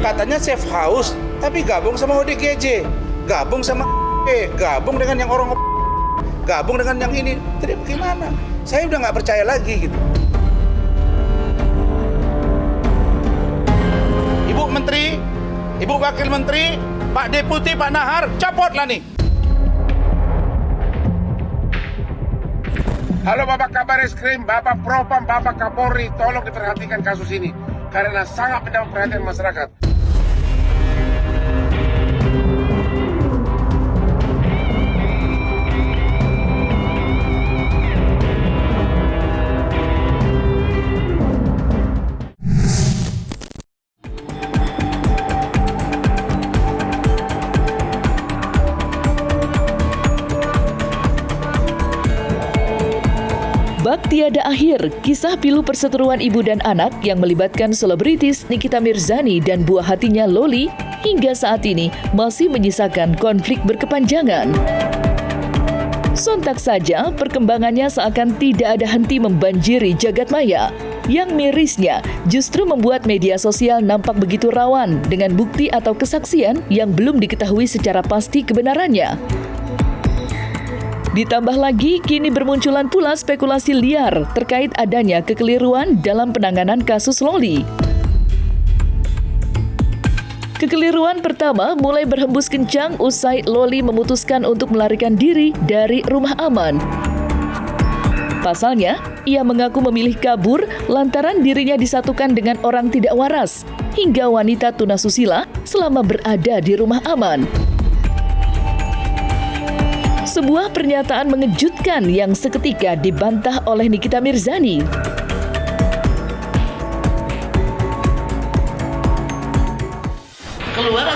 Katanya safe house, tapi gabung sama ODGJ, gabung sama gabung dengan yang orang, gabung dengan yang ini. Jadi bagaimana? Saya udah nggak percaya lagi gitu. Ibu Menteri, Ibu Wakil Menteri, Pak Deputi, Pak Nahar, copotlah nih. Halo Bapak Kabar Eskrim, Bapak Propam, Bapak Kapolri, tolong diperhatikan kasus ini karena sangat mendapat perhatian masyarakat. Bak tiada akhir, kisah pilu perseteruan ibu dan anak yang melibatkan selebritis Nikita Mirzani dan buah hatinya Loli hingga saat ini masih menyisakan konflik berkepanjangan. Sontak saja perkembangannya seakan tidak ada henti membanjiri jagat maya. Yang mirisnya justru membuat media sosial nampak begitu rawan dengan bukti atau kesaksian yang belum diketahui secara pasti kebenarannya. Ditambah lagi, kini bermunculan pula spekulasi liar terkait adanya kekeliruan dalam penanganan kasus Loli. Kekeliruan pertama mulai berhembus kencang usai Loli memutuskan untuk melarikan diri dari rumah aman. Pasalnya, ia mengaku memilih kabur lantaran dirinya disatukan dengan orang tidak waras hingga wanita tunasusila selama berada di rumah aman. Sebuah pernyataan mengejutkan yang seketika dibantah oleh Nikita Mirzani.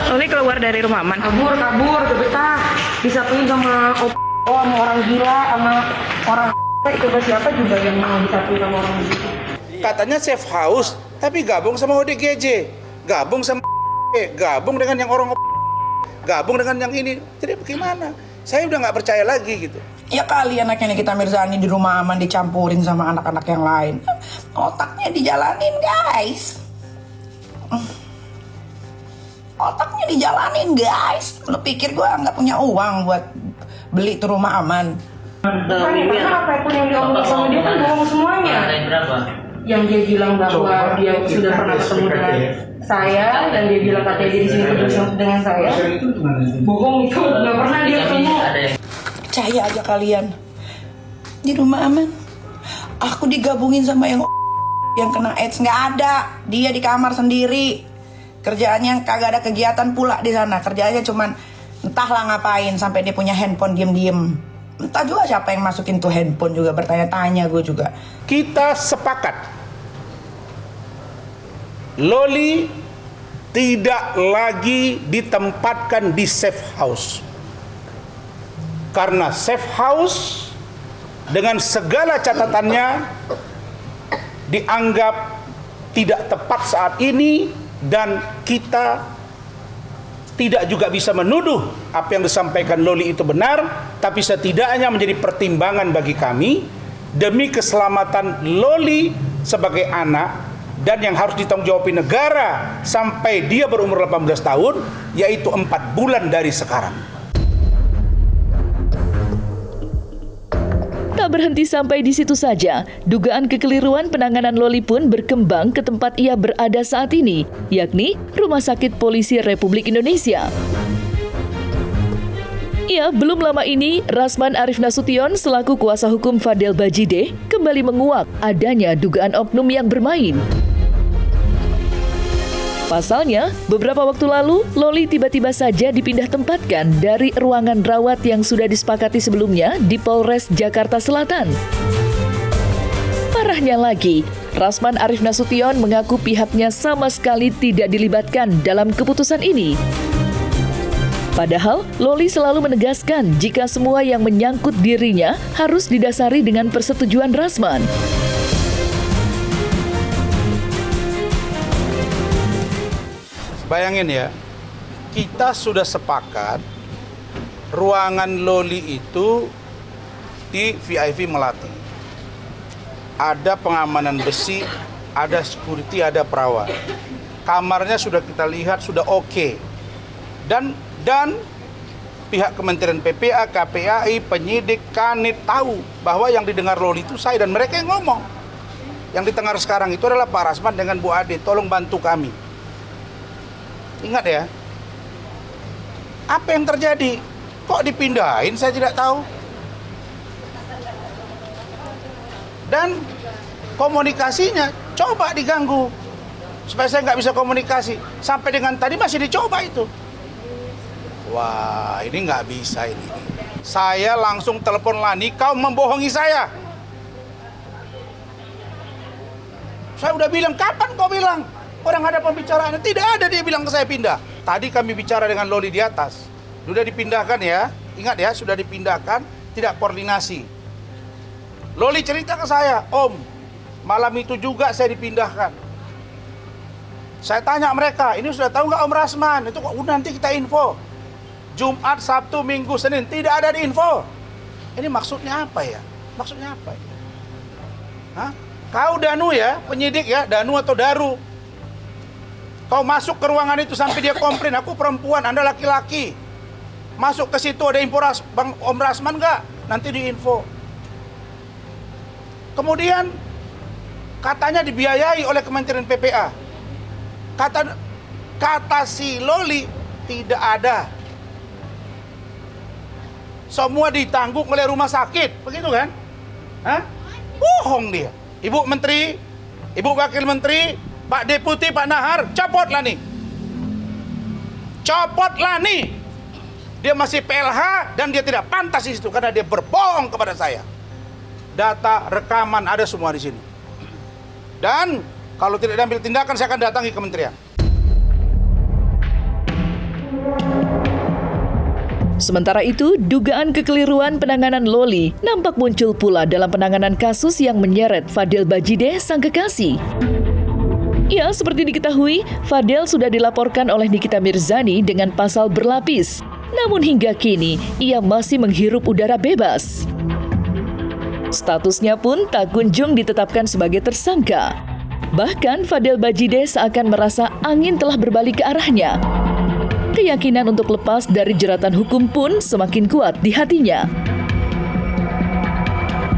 Loli keluar dari rumah aman. Kabur, betah. Disatuin sama sama orang gila, sama orang itu siapa juga yang mau disatuin sama orang gila. Katanya safe house, tapi gabung sama ODGJ, gabung sama gabung dengan yang orang, gabung dengan yang ini. Jadi bagaimana? Saya udah nggak percaya lagi gitu. Ya kali anaknya Nikita Mirzani di rumah aman dicampurin sama anak-anak yang lain. Otaknya dijalanin guys. Otaknya dijalanin guys. Lu pikir gue nggak punya uang buat beli tuh rumah aman? Karena apapun yang diomongin sama dia kan bohong semuanya. Yang dia bilang bahwa dia sudah pernah ketemu dengan saya dan dia bilang katanya dia di sini bersama dengan saya. Bohong itu nggak pernah dia ketemu. Percaya aja kalian. Di rumah aman. Aku digabungin sama yang kena AIDS, nggak ada. Dia di kamar sendiri. Kerjaannya kagak ada kegiatan pula di sana. Kerjaannya cuman entahlah ngapain sampai dia punya handphone diem-diem. Entah juga siapa yang masukin tuh handphone juga, bertanya-tanya gue juga. Kita sepakat Loli tidak lagi ditempatkan di safe house. Karena safe house dengan segala catatannya dianggap tidak tepat saat ini dan kita tidak juga bisa menuduh apa yang disampaikan Loli itu benar, tapi setidaknya menjadi pertimbangan bagi kami demi keselamatan Loli sebagai anak dan yang harus ditanggungjawabin negara sampai dia berumur 18 tahun, yaitu 4 bulan dari sekarang. Tak berhenti sampai di situ saja, dugaan kekeliruan penanganan Loli pun berkembang ke tempat ia berada saat ini, yakni Rumah Sakit Polisi Republik Indonesia. Ya, belum lama ini, Rasman Arif Nasution selaku kuasa hukum Fadel Bajideh kembali menguak adanya dugaan oknum yang bermain. Pasalnya, beberapa waktu lalu, Loli tiba-tiba saja dipindah tempatkan dari ruangan rawat yang sudah disepakati sebelumnya di Polres Jakarta Selatan. Parahnya lagi, Rasman Arif Nasution mengaku pihaknya sama sekali tidak dilibatkan dalam keputusan ini. Padahal, Loli selalu menegaskan jika semua yang menyangkut dirinya harus didasari dengan persetujuan Rasman. Bayangin ya, kita sudah sepakat ruangan Loli itu di VIP Melati. Ada pengamanan besi, ada security, ada perawat. kamarnya sudah kita lihat, sudah oke. Dan pihak Kementerian PPA, KPAI, penyidik, Kanit tahu bahwa yang didengar Loli itu saya dan mereka yang ngomong. Yang didengar sekarang itu adalah Pak Rasman dengan Bu Ade, tolong bantu kami. Ingat ya, apa yang terjadi? Kok dipindahin saya tidak tahu. Dan komunikasinya coba diganggu supaya saya nggak bisa komunikasi. Sampai dengan tadi masih dicoba itu. Wah, ini nggak bisa ini. Saya langsung telepon Lani, kau membohongi saya. Saya udah bilang, kapan kau bilang? Orang ada pembicaraan, tidak ada dia bilang ke saya pindah. Tadi kami bicara dengan Loli di atas. Sudah dipindahkan ya, ingat ya, sudah dipindahkan, tidak koordinasi. Loli cerita ke saya, Om, malam itu juga saya dipindahkan. Saya tanya mereka, ini sudah tahu nggak Om Rasman? Itu nanti kita info. Jumat, Sabtu, Minggu, Senin, tidak ada di info. Ini maksudnya apa ya? Maksudnya apa ya? Hah? Kau Danu ya, penyidik ya, Danu atau Daru. Kau masuk ke ruangan itu sampai dia komplain, aku perempuan, Anda laki-laki. Masuk ke situ ada info Bang Om Rasman nggak? Nanti diinfo. Kemudian katanya dibiayai oleh Kementerian PPA. Kata si Loli tidak ada. Semua ditanggung oleh rumah sakit, begitu kan? Hah? Bohong dia. Ibu Menteri, Ibu Wakil Menteri, Pak Deputi, Pak Nahar, copotlah nih. Copotlah nih. Dia masih PLH dan dia tidak pantas di situ karena dia berbohong kepada saya. Data, rekaman ada semua di sini. Dan kalau tidak diambil tindakan saya akan datangi kementerian. Sementara itu, dugaan kekeliruan penanganan Loli nampak muncul pula dalam penanganan kasus yang menyeret Fadel Bajideh sang kekasih. Ya, seperti diketahui, Fadel sudah dilaporkan oleh Nikita Mirzani dengan pasal berlapis. Namun hingga kini, ia masih menghirup udara bebas. Statusnya pun tak kunjung ditetapkan sebagai tersangka. Bahkan Fadel Bajideh seakan merasa angin telah berbalik ke arahnya. Keyakinan untuk lepas dari jeratan hukum pun semakin kuat di hatinya.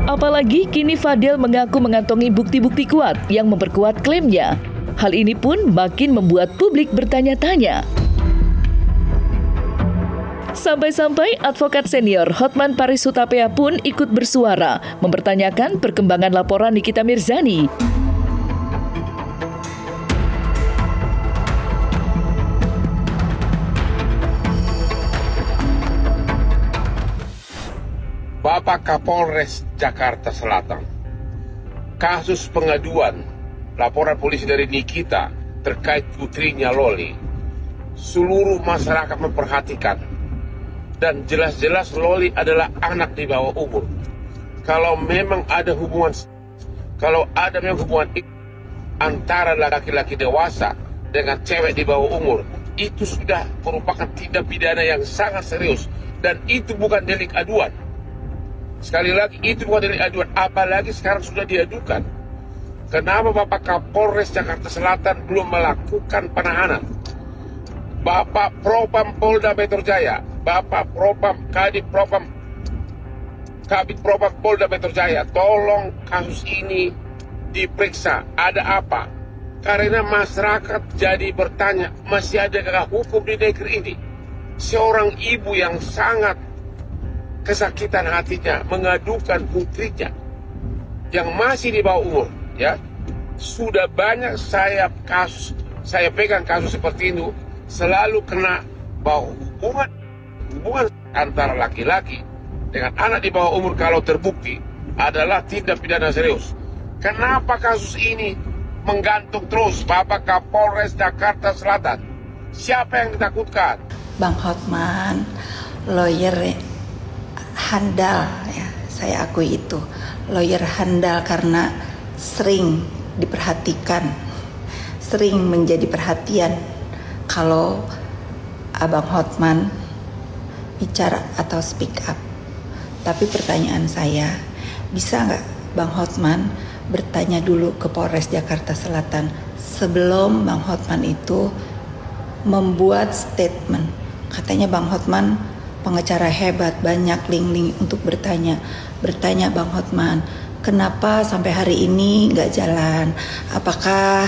Apalagi kini Fadel mengaku mengantongi bukti-bukti kuat yang memperkuat klaimnya. Hal ini pun makin membuat publik bertanya-tanya. Sampai-sampai advokat senior Hotman Paris Hutapea pun ikut bersuara mempertanyakan perkembangan laporan Nikita Mirzani. Bapak Kapolres Jakarta Selatan, kasus pengaduan laporan polisi dari Nikita terkait putrinya Loli, seluruh masyarakat memperhatikan dan jelas-jelas Loli adalah anak di bawah umur. Kalau memang ada hubungan antara laki-laki dewasa dengan cewek di bawah umur, itu sudah merupakan tindak pidana yang sangat serius dan itu bukan delik aduan. Sekali lagi, itu bukan delik aduan, apalagi sekarang sudah diadukan. Kenapa Bapak Kapolres Jakarta Selatan belum melakukan penahanan? Bapak Propam Polda Metro Jaya, Bapak Propam Kabid Propam Polda Metro Jaya, tolong kasus ini diperiksa, ada apa? Karena masyarakat jadi bertanya, masih adakah hukum di negeri ini? Seorang ibu yang sangat kesakitan hatinya mengadukan putrinya yang masih di bawah umur, ya. Sudah banyak saya pegang kasus seperti itu, selalu kena bahwa hubungan antara laki-laki dengan anak di bawah umur kalau terbukti adalah tindak pidana serius. Kenapa kasus ini menggantung terus Bapak Kapolres Jakarta Selatan? Siapa yang ditakutkan? Bang Hotman, lawyer handal, ya, saya akui itu. Lawyer handal karena sering diperhatikan, sering menjadi perhatian kalau Abang Hotman bicara atau speak up. Tapi pertanyaan saya, bisa nggak Bang Hotman bertanya dulu ke Polres Jakarta Selatan sebelum Bang Hotman itu membuat statement. Katanya Bang Hotman pengacara hebat, banyak link-link untuk bertanya. Bertanya Bang Hotman, kenapa sampai hari ini nggak jalan? Apakah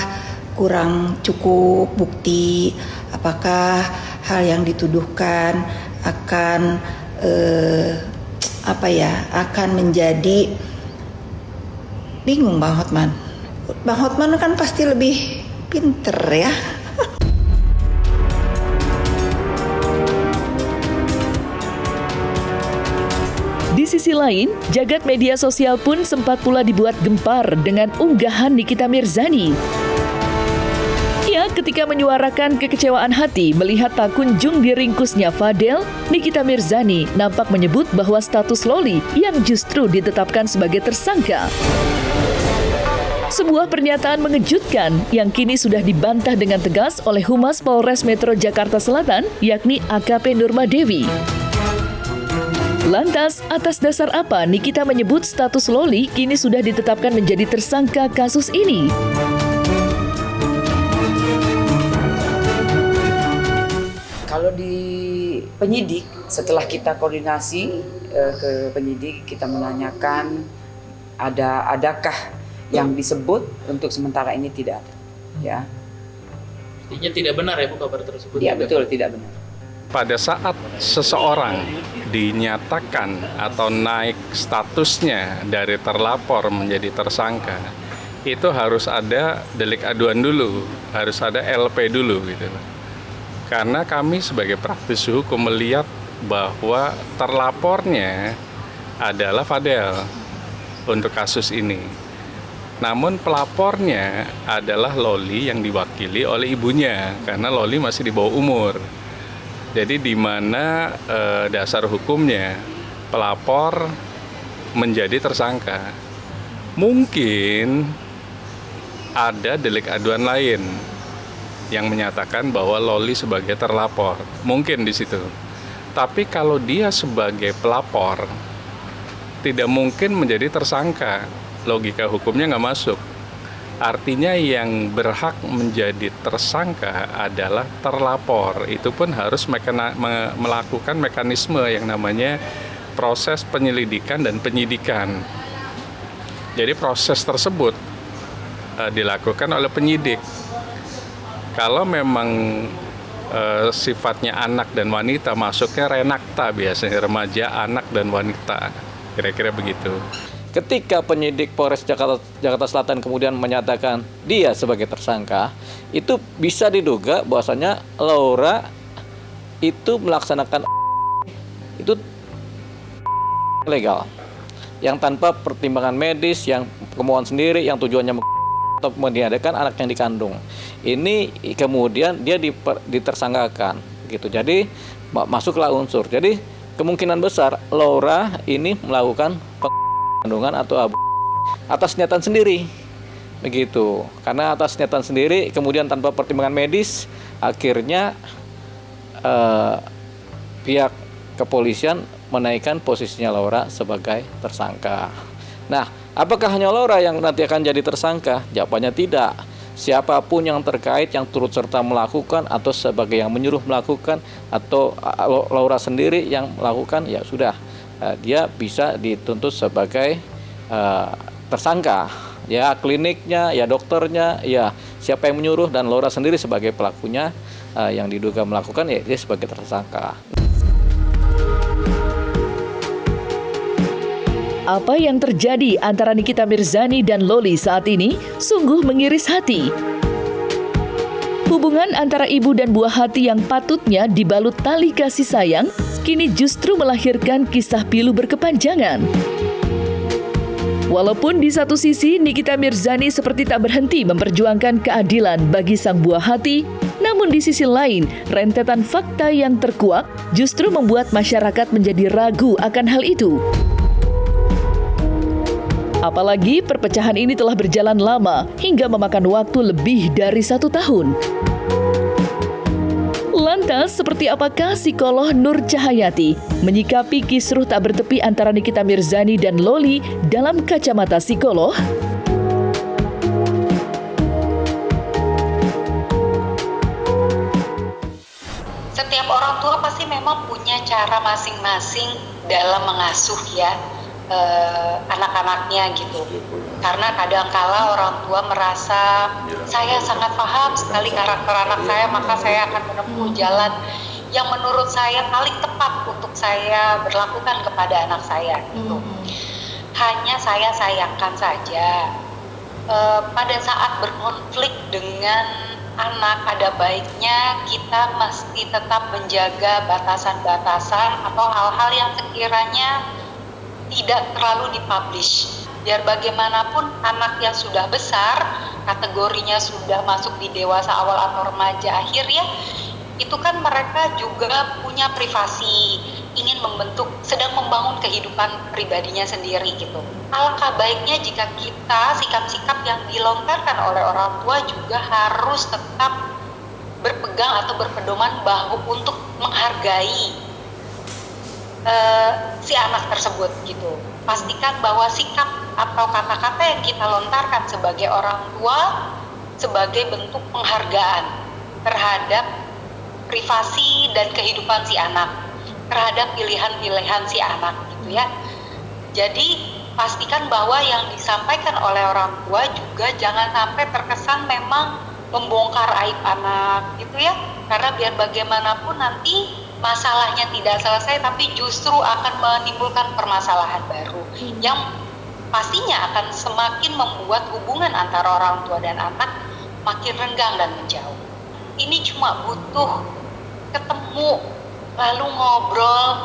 kurang cukup bukti? Apakah hal yang dituduhkan akan akan menjadi bingung Bang Hotman. Bang Hotman kan pasti lebih pinter ya. Di sisi lain, jagat media sosial pun sempat pula dibuat gempar dengan unggahan Nikita Mirzani. Ia ketika menyuarakan kekecewaan hati melihat tak kunjung diringkusnya Fadel, Nikita Mirzani nampak menyebut bahwa status Loli yang justru ditetapkan sebagai tersangka. Sebuah pernyataan mengejutkan yang kini sudah dibantah dengan tegas oleh Humas Polres Metro Jakarta Selatan, yakni AKP Nurmadewi. Lantas, atas dasar apa Nikita menyebut status Loli kini sudah ditetapkan menjadi tersangka kasus ini? Kalau di penyidik, setelah kita koordinasi ke penyidik, kita menanyakan adakah yang disebut, untuk sementara ini tidak ada. Ya. Artinya tidak benar ya Bu kabar tersebut? Iya betul, tidak benar. Pada saat seseorang dinyatakan atau naik statusnya dari terlapor menjadi tersangka, itu harus ada delik aduan dulu, harus ada LP dulu gitu. Karena kami sebagai praktisi hukum melihat bahwa terlapornya adalah Fadel untuk kasus ini. Namun pelapornya adalah Loli yang diwakili oleh ibunya, karena Loli masih di bawah umur. Jadi di mana dasar hukumnya pelapor menjadi tersangka. Mungkin ada delik aduan lain yang menyatakan bahwa Loli sebagai terlapor. Mungkin di situ. Tapi kalau dia sebagai pelapor, tidak mungkin menjadi tersangka. Logika hukumnya nggak masuk. Artinya yang berhak menjadi tersangka adalah terlapor. Itu pun harus melakukan mekanisme yang namanya proses penyelidikan dan penyidikan. Jadi proses tersebut dilakukan oleh penyidik. Kalau memang sifatnya anak dan wanita, masuknya renakta biasanya, remaja, anak dan wanita. Kira-kira begitu. Ketika penyidik Polres Jakarta Selatan kemudian menyatakan dia sebagai tersangka, itu bisa diduga bahwasanya Laura itu melaksanakan itu legal, yang tanpa pertimbangan medis, yang kemauan sendiri, yang tujuannya atau meniadakan anak yang dikandung. Ini kemudian dia ditersangkakan gitu. Jadi masuklah unsur. Jadi kemungkinan besar Laura ini melakukan kandungan atau atas niatan sendiri begitu, karena atas niatan sendiri kemudian tanpa pertimbangan medis, akhirnya pihak kepolisian menaikkan posisinya Laura sebagai tersangka. Nah, apakah hanya Laura yang nanti akan jadi tersangka? Jawabannya tidak. Siapapun yang terkait, yang turut serta melakukan atau sebagai yang menyuruh melakukan, atau Laura sendiri yang melakukan, ya sudah, dia bisa dituntut sebagai tersangka. Ya kliniknya, ya dokternya, ya siapa yang menyuruh, dan Laura sendiri sebagai pelakunya yang diduga melakukan, ya dia sebagai tersangka. Apa yang terjadi antara Nikita Mirzani dan Loli saat ini sungguh mengiris hati. Hubungan antara ibu dan buah hati yang patutnya dibalut tali kasih sayang, kini justru melahirkan kisah pilu berkepanjangan. Walaupun di satu sisi Nikita Mirzani seperti tak berhenti memperjuangkan keadilan bagi sang buah hati, namun di sisi lain, rentetan fakta yang terkuak justru membuat masyarakat menjadi ragu akan hal itu. Apalagi perpecahan ini telah berjalan lama hingga memakan waktu lebih dari 1 tahun. Lantas, seperti apakah psikolog Nur Cahayati menyikapi kisruh tak bertepi antara Nikita Mirzani dan Loli dalam kacamata psikolog? cara masing-masing dalam mengasuh ya anak-anaknya gitu. Karena kadangkala orang tua merasa saya sangat paham sekali karakter anak saya, maka saya akan menempuh jalan yang menurut saya paling tepat untuk saya berlakukan kepada anak saya gitu. Hanya saya sayangkan saja pada saat berkonflik dengan anak, ada baiknya kita mesti tetap menjaga batasan-batasan atau hal-hal yang sekiranya tidak terlalu dipublish. Biar bagaimanapun anak yang sudah besar, kategorinya sudah masuk di dewasa awal atau remaja akhir ya, itu kan mereka juga punya privasi, ingin sedang membangun kehidupan pribadinya sendiri gitu. Alangkah baiknya jika kita sikap-sikap yang dilontarkan oleh orang tua juga harus tetap berpegang atau berpedoman bahu untuk menghargai si anak tersebut gitu. Pastikan bahwa sikap atau kata-kata yang kita lontarkan sebagai orang tua sebagai bentuk penghargaan terhadap privasi dan kehidupan si anak, terhadap pilihan-pilihan si anak gitu ya. Jadi pastikan bahwa yang disampaikan oleh orang tua juga jangan sampai terkesan memang membongkar aib anak gitu ya. Karena biar bagaimanapun nanti masalahnya tidak selesai tapi justru akan menimbulkan permasalahan baru yang pastinya akan semakin membuat hubungan antara orang tua dan anak makin renggang dan menjauh. Ini cuma butuh ketemu, lalu ngobrol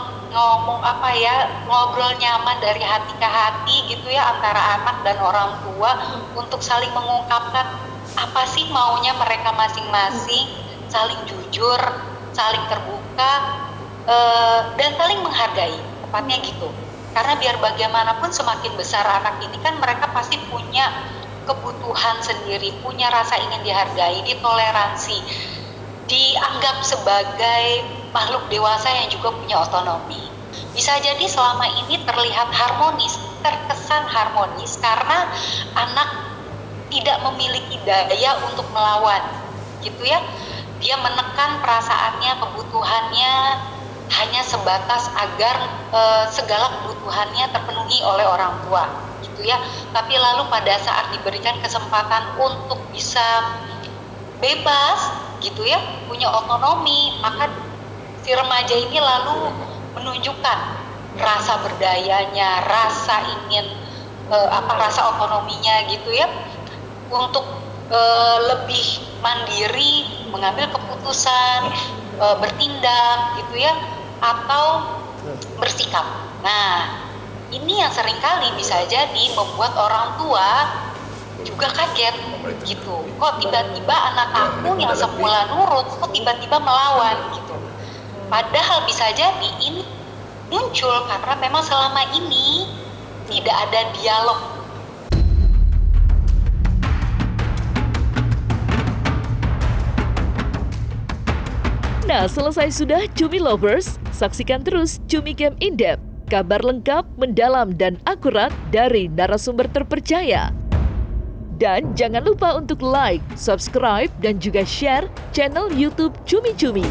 nyaman dari hati ke hati gitu ya antara anak dan orang tua untuk saling mengungkapkan apa sih maunya mereka masing-masing, saling jujur, saling terbuka, dan saling menghargai, tepatnya gitu. Karena biar bagaimanapun semakin besar anak ini kan mereka pasti punya kebutuhan sendiri, punya rasa ingin dihargai, ditoleransi, dianggap sebagai makhluk dewasa yang juga punya otonomi. Bisa jadi selama ini terlihat harmonis, terkesan harmonis karena anak tidak memiliki daya untuk melawan, gitu ya. Dia menekan perasaannya, kebutuhannya hanya sebatas agar segala kebutuhannya terpenuhi oleh orang tua, gitu ya. Tapi lalu pada saat diberikan kesempatan untuk bisa bebas, gitu ya, punya otonomi, maka si remaja ini lalu menunjukkan rasa berdayanya, rasa ingin rasa otonominya, gitu ya, untuk lebih mandiri mengambil keputusan, bertindak gitu ya, atau bersikap. Nah, ini yang seringkali bisa jadi membuat orang tua juga kaget gitu. Kok tiba-tiba anak aku yang semula nurut, kok tiba-tiba melawan gitu. Padahal bisa jadi ini muncul karena memang selama ini tidak ada dialog. Nah, selesai sudah Cumi Lovers, saksikan terus Cumi Game In-Depth, kabar lengkap, mendalam, dan akurat dari narasumber terpercaya. Dan jangan lupa untuk like, subscribe, dan juga share channel YouTube Cumi Cumi.